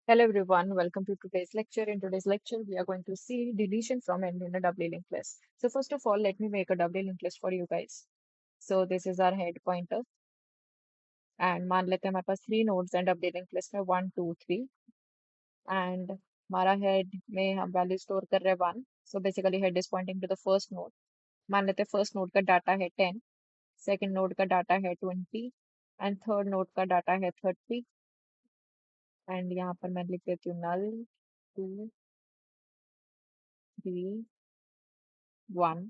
Hello everyone, welcome to today's lecture. In today's lecture, we are going to see deletion from and in a doubly linked list. So first of all, let me make a doubly linked list for you guys. So this is our head pointer and मान लेते हैं हमारे पास 3 nodes and doubly linked list में 1, 2, 3 and हमारा head में हम value store कर रहे हैं 1. So basically head is pointing to the first node. मान लेते हैं first node का डाटा है 10, second node का डाटा है 20 and third node का डाटा है 30 and यहाँ पर मैं लिख देती हूँ null 2, 3, 1,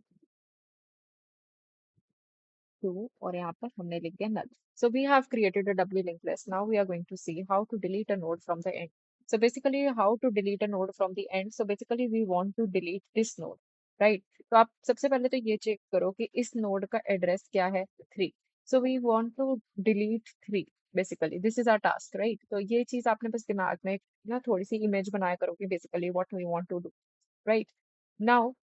2 और यहाँ पर हमने लिख दिया null. So we have created a doubly linked list. Now we are going to see how to delete a node from the end. So basically how to delete a node from the end. So basically we want to delete this node, right? तो आप सबसे पहले तो ये check करो कि इस node का एड्रेस क्या है 3. So we want to delete 3. Basically this is our task, right? तो ये चीज आपने बस दिमाग में ना थोड़ी सी इमेज बनाया करो कि basically what we want to do, right? Now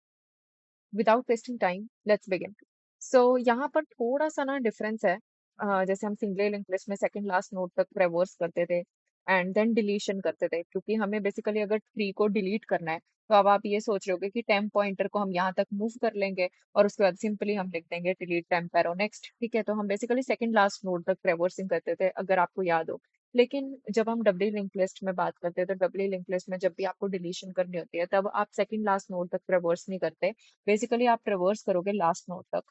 without wasting time let's begin. So यहाँ पर थोड़ा सा ना डिफरेंस है. जैसे हम सिंगल लिंक लिस्ट में सेकंड लास्ट नोड तक ट्रेवर्स करते थे एंड देन डिलीशन करते थे, क्योंकि हमें बेसिकली अगर ट्री को डिलीट करना है तो अब आप ये सोच रहे होगे कि टेम्प पॉइंटर को हम यहाँ तक मूव कर लेंगे और उसके बाद सिंपली हम लिख देंगे डिलीट टेम्प एरो नेक्स्ट. ठीक है, तो हम बेसिकली सेकंड लास्ट नोड तक ट्रेवर्सिंग करते थे, अगर आपको याद हो. लेकिन जब हम डबली लिंक लिस्ट में बात करते हैं तो डबली लिंक लिस्ट में जब भी आपको डिलीशन करनी होती है तब आप सेकंड लास्ट नोड तक ट्रेवर्स नहीं करते. बेसिकली आप ट्रेवर्स करोगे लास्ट नोड तक.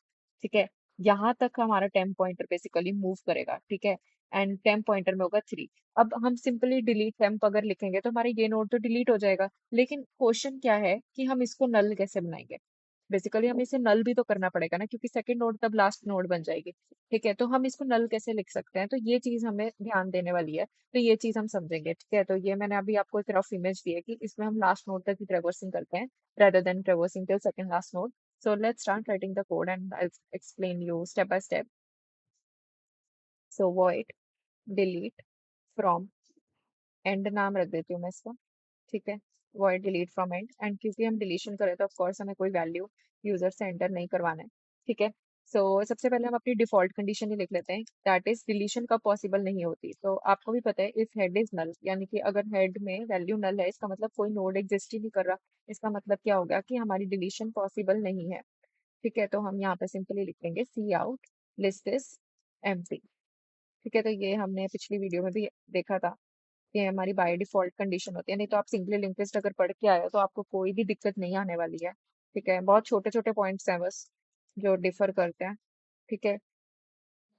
ठीक है, यहाँ तक हमारा टेम्प पॉइंटर बेसिकली मूव करेगा. ठीक है, एंड टेम्प पॉइंटर में होगा 3. अब हम सिंपली डिलीट टेम्प अगर लिखेंगे तो हमारा ये नोड तो डिलीट हो जाएगा, लेकिन क्वेश्चन क्या है कि हम इसको नल कैसे बनाएंगे. बेसिकली हमें इसे नल भी तो करना पड़ेगा ना, क्योंकि सेकंड नोड तब लास्ट नोड बन जाएगी. ठीक है, तो हम इसको नल कैसे लिख सकते हैं, तो ये चीज हमें ध्यान देने वाली है. तो ये चीज हम समझेंगे. ठीक है, तो ये मैंने अभी आपको एक रफ इमेज दी है कि इसमें हम लास्ट नोड तक ही ट्रेवर्सिंग करते हैं rather than traversing till second last node. So let's start writing the code and I'll explain you step by step. So void delete from end नाम रख देती हूँ मैं इसका. ठीक है, void delete from end. And क्योंकि हम डिलीशन करें तो ऑफकोर्स हमें कोई वैल्यू यूजर से एंटर नहीं करवाना है. ठीक है, सो सबसे पहले हम अपनी डिफॉल्ट कंडीशन ही लिख लेते हैं, दैट इज डिलीशन कब पॉसिबल नहीं होती. तो आपको भी पता है इफ हेड इज नल, यानी कि अगर हेड में वैल्यू नल है इसका मतलब कोई नोड एग्जिस्ट ही नहीं कर रहा. इसका मतलब क्या होगा कि हमारी डिलीशन पॉसिबल नहीं है. ठीक है, तो हम यहाँ पे सिंपली लिख देंगे सी आउट लिस्ट इज एम्प्टी. ठीक है, तो ये हमने पिछली वीडियो में भी देखा था कि हमारी बाय डिफॉल्ट कंडीशन होती है. नहीं तो आप सिंगली लिंक लिस्ट अगर पढ़ के आए हो तो आपको कोई भी दिक्कत नहीं आने वाली है. ठीक है, बहुत छोटे छोटे पॉइंट्स हैं बस जो डिफर करते हैं. ठीक है,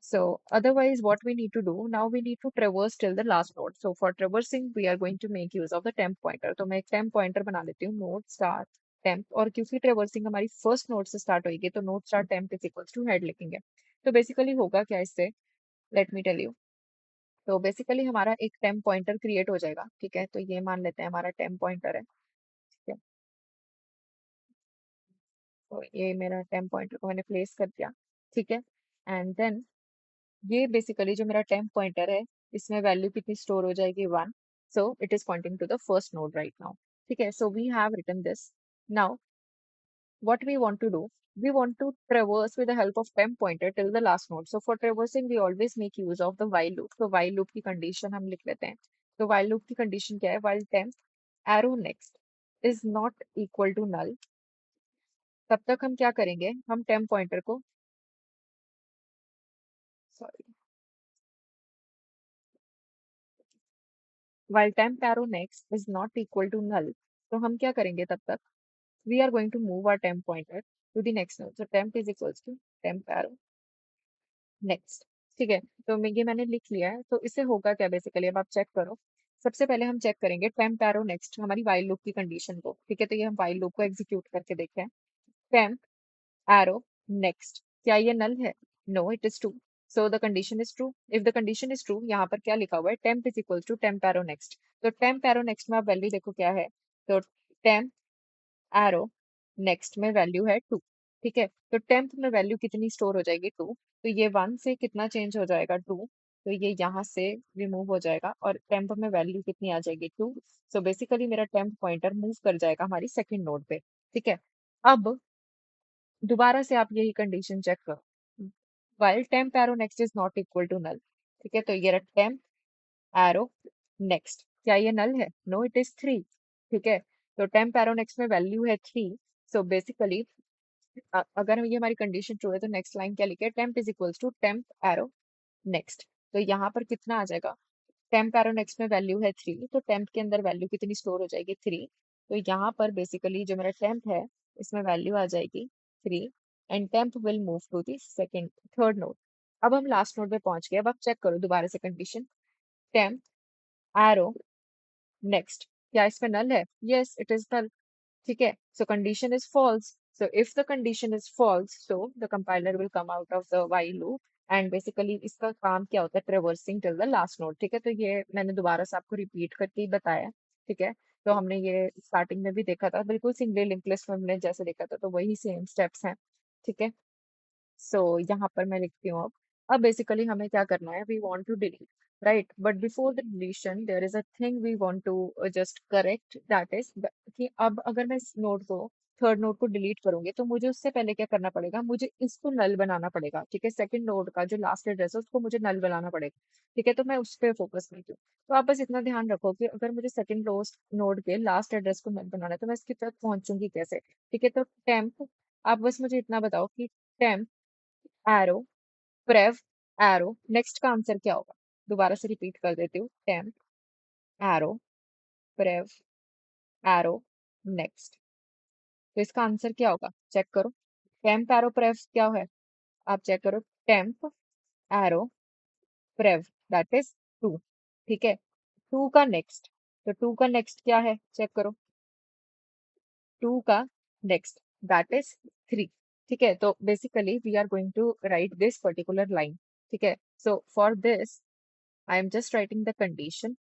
so otherwise what we need to do now, we need to traverse till the last node. So for traversing we are going to make use of the temp pointer. तो मैं एक temp pointer बना लेती हूँ node start temp, और क्योंकि traversing हमारी first node से स्टार्ट होगी तो node start temp is equals to head लिखेंगे. तो बेसिकली होगा क्या इससे, लेट मी टेल यू. तो बेसिकली हमारा एक टेम्प पॉइंटर क्रिएट हो जाएगा. ठीक है, तो ये मान लेते हैं हमारा टेम्प पॉइंटर है. ठीक है, तो ये मेरा टेम्प पॉइंटर को मैंने प्लेस कर दिया. ठीक है, एंड देन ये बेसिकली जो मेरा टेम्प पॉइंटर है इसमें वैल्यू कितनी स्टोर हो जाएगी 1. So it is pointing to the first node right now. ठीक है, so we have written this. Now what we want to do, we want to traverse with the help of temp pointer till the last node. So for traversing we always make use of the while loop. तो while loop की condition हम लिख लेते हैं. तो while loop की condition क्या है, while temp arrow next is not equal to null, तब तक हम क्या करेंगे, हम temp पॉइंटर को, sorry, while temp arrow next is not equal to null, तो हम क्या करेंगे तब तक, we are going to move our temp pointer to the next node. So temp is equals to temp arrow next. ठीक है, तो ये मैंने लिख लिया है. तो इससे होगा क्या बेसिकली, अब आप चेक करो. सबसे पहले हम चेक करेंगे टेम्प एरो नेक्स्ट हमारी वाइल लूप की कंडीशन को. ठीक है, तो ये हम वाइल लूप को एग्जीक्यूट करके देखते हैं. टेम्प एरो नेक्स्ट, क्या ये नल है? No, it is true. So the condition is true. If the condition is true, यहाँ पर क्या लिखा हुआ है, temp is equal to temp arrow next. तो टेम्प एरो नेक्स्ट में आप वैल्यू देखो क्या है. तो टेम्प एरो नेक्स्ट में वैल्यू है 2. ठीक है, तो टेम्प में वैल्यू कितनी स्टोर हो जाएगी 2. तो ये 1 से कितना चेंज हो जाएगा 2. तो ये यहाँ से रिमूव हो जाएगा और टेम्प में वैल्यू कितनी आ जाएगी 2. सो बेसिकली मेरा टेम्प पॉइंटर मूव कर जाएगा हमारी सेकंड नोड पे. ठीक है, अब दोबारा से आप यही कंडीशन चेक करो, while temp arrow next is not equal to null. ठीक है, तो ये रहा temp arrow next. क्या ये नल है? No it is 3। ठीक है, तो टेम्प एरो नेक्स्ट में वैल्यू है 3। सो बेसिकली अगर ये हमारी कंडीशन ट्रू है तो नेक्स्ट लाइन क्या लिखे, temp is equals to temp arrow next. तो यहाँ पर कितना आ जाएगा, टेम्प एरो नेक्स्ट में वैल्यू है 3, तो टेम्प के अंदर वैल्यू कितनी स्टोर हो जाएगी, 3। तो यहाँ पर बेसिकली जो मेरा टेम्प है इसमें वैल्यू आ जाएगी 3, and temp will move to the second third node. अब हम लास्ट नोड पे पहुंच गए। अब आप चेक करो दोबारा से कंडीशन, टेम्प एरो नेक्स्ट, क्या इसमें नल है? Yes it is null. ठीक है, so condition is false. So if the condition is false, so the compiler will come out of the while loop and basically इसका काम क्या होता है, traversing till the last node। ठीक है, तो ये मैंने दोबारा से आपको रिपीट करके ही बताया। ठीक है, तो हमने ये स्टार्टिंग में भी देखा था, बिल्कुल सिंगल लिंक लिस्ट में हमने जैसे देखा था, तो वही सेम स्टेप्स हैं। ठीक है, सो यहाँ पर मैं लिखती हूँ अब बेसिकली हमें क्या करना है, we want to delete, right, but before the deletion there is a thing we want to just correct, that is कि अब अगर मैं इस नोड को, थर्ड नोड को डिलीट करूंगी तो मुझे उससे पहले क्या करना पड़ेगा, मुझे इसको नल बनाना पड़ेगा। ठीक है, सेकंड नोड का जो लास्ट एड्रेस है उसको मुझे नल बनाना पड़ेगा। ठीक है, तो मैं उस पर फोकस करती हूँ। तो आप बस इतना ध्यान रखो कि अगर मुझे सेकंड नोड के लास्ट एड्रेस को नल बनाना है तो मैं इसकी तक पहुंचूंगी कैसे। ठीक है, तो टेम्प, आप बस मुझे इतना बताओ कि temp arrow prev arrow next का आंसर क्या होगा। दोबारा से रिपीट कर देती हूँ, temp arrow prev arrow next. तो इसका आंसर क्या होगा, चेक करो। टेम्प एरो प्रेव क्या है, आप चेक करो, टेम्प एरो प्रेव दैट इज 2। ठीक है, 2 का नेक्स्ट, तो 2 का नेक्स्ट क्या है, चेक करो, 2 का नेक्स्ट दैट इज 3। ठीक है, तो basically we are going to write this particular line. ठीक है, so for this I am just writing the condition.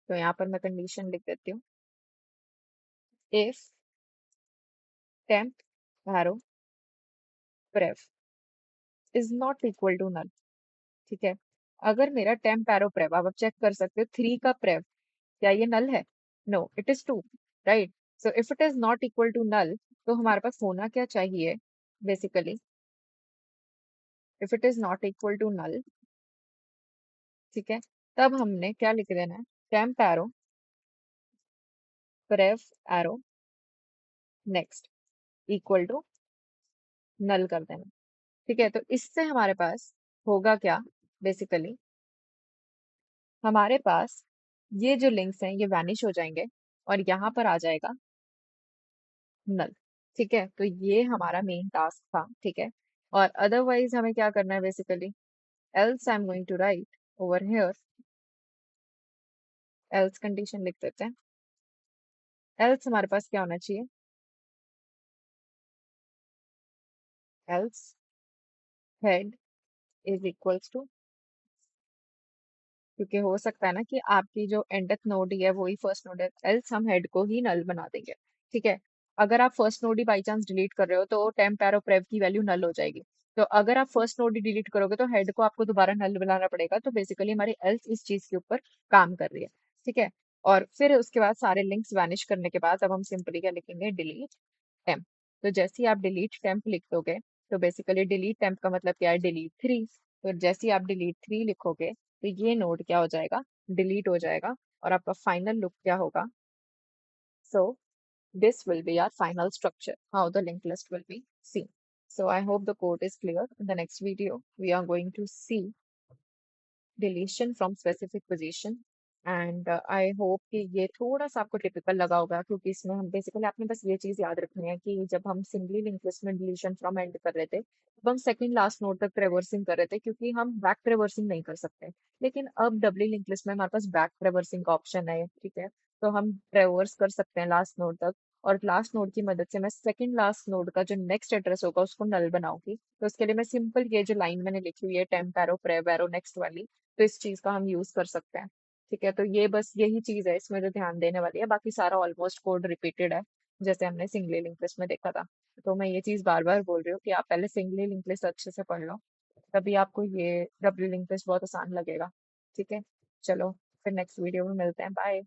तो यहाँ पर मैं कंडीशन लिख देती हूँ, if temp arrow prev is not equal to null. ठीक है, अगर मेरा टेम्प एरो प्रेव, आप अब चेक कर सकते हो 3 का प्रेव, क्या ये नल है? No it is 2, right. So if it is not equal to null, तो हमारे पास होना क्या चाहिए, basically if it is not equal to null, ठीक है, तब हमने क्या लिख देना है, temp arrow prev arrow next equal to null कर देना। ठीक है, तो इससे हमारे पास होगा क्या, बेसिकली हमारे पास ये जो लिंक्स हैं ये वैनिश हो जाएंगे और यहाँ पर आ जाएगा नल। ठीक है, तो ये हमारा मेन टास्क था। ठीक है, और अदरवाइज हमें क्या करना है, basically else I am going to write over here, else condition लिख देते हैं। एल्स हमारे पास क्या होना चाहिए, else head is equals to, क्योंकि हो सकता है ना कि आपकी जो एंडथ नोड ही है वही फर्स्ट नोड है, एल्स हम हेड को ही नल बना देंगे। ठीक है, अगर आप first node he by chance delete कर रहे हो तो टेम्प एरो प्रेव की वैल्यू नल हो जाएगी। तो अगर आप फर्स्ट नोड ही डिलीट करोगे तो हेड को आपको दोबारा नल बनाना पड़ेगा। तो बेसिकली हमारी एल्स इस चीज के ऊपर काम कर रही है। ठीक है, और फिर उसके बाद सारे लिंक्स वैनिश करने के बाद अब हम सिंपली क्या लिखेंगे, डिलीट टेम्प। तो जैसे ही आप डिलीट टेम्प लिख दोगे, तो बेसिकली डिलीट टेम्प का मतलब क्या है, डिलीट 3। तो जैसे ही आप डिलीट 3 लिखोगे तो ये नोड क्या हो जाएगा, डिलीट हो जाएगा, और आपका फाइनल लुक क्या होगा। So this will be our final structure, how the linked list will be seen. So I hope the code is clear. In the next video, we are going to see deletion from specific position, and I hope कि ये थोड़ा सा आपको typical लगा होगा, क्योंकि इसमें हम बेसिकली, आपने बस ये चीज याद रखनी है कि जब हम सिंगली लिंक लिस्ट में डिलीशन फ्रॉम एंड कर रहे थे तब हम सेकंड लास्ट नोड तक ट्रेवर्सिंग कर रहे थे, क्योंकि हम बैक ट्रेवर्सिंग नहीं कर सकते। लेकिन अब डबली लिंक लिस्ट में हमारे पास बैक ट्रेवर्सिंग का ऑप्शन है। ठीक है, तो हम ट्रेवर्स कर सकते हैं लास्ट नोड तक, और लास्ट नोड की मदद से मैं सेकंड लास्ट नोड का जो नेक्स्ट एड्रेस होगा उसको नल बनाऊंगी। तो उसके लिए मैं सिंपल ये जो लाइन मैंने लिखी हुई है, temp arrow prev arrow next वाली, तो इस चीज का हम यूज कर सकते हैं। ठीक है, तो ये बस यही चीज है इसमें जो ध्यान देने वाली है, बाकी सारा ऑलमोस्ट कोड रिपीटेड है जैसे हमने सिंगली लिंक लिस्ट में देखा था। तो मैं ये चीज बार बार बोल रही हूँ कि आप पहले सिंगली लिंक लिस्ट अच्छे से पढ़ लो, तभी आपको ये डबली लिंक लिस्ट बहुत आसान लगेगा। ठीक है, चलो फिर नेक्स्ट वीडियो में मिलते हैं, बाय।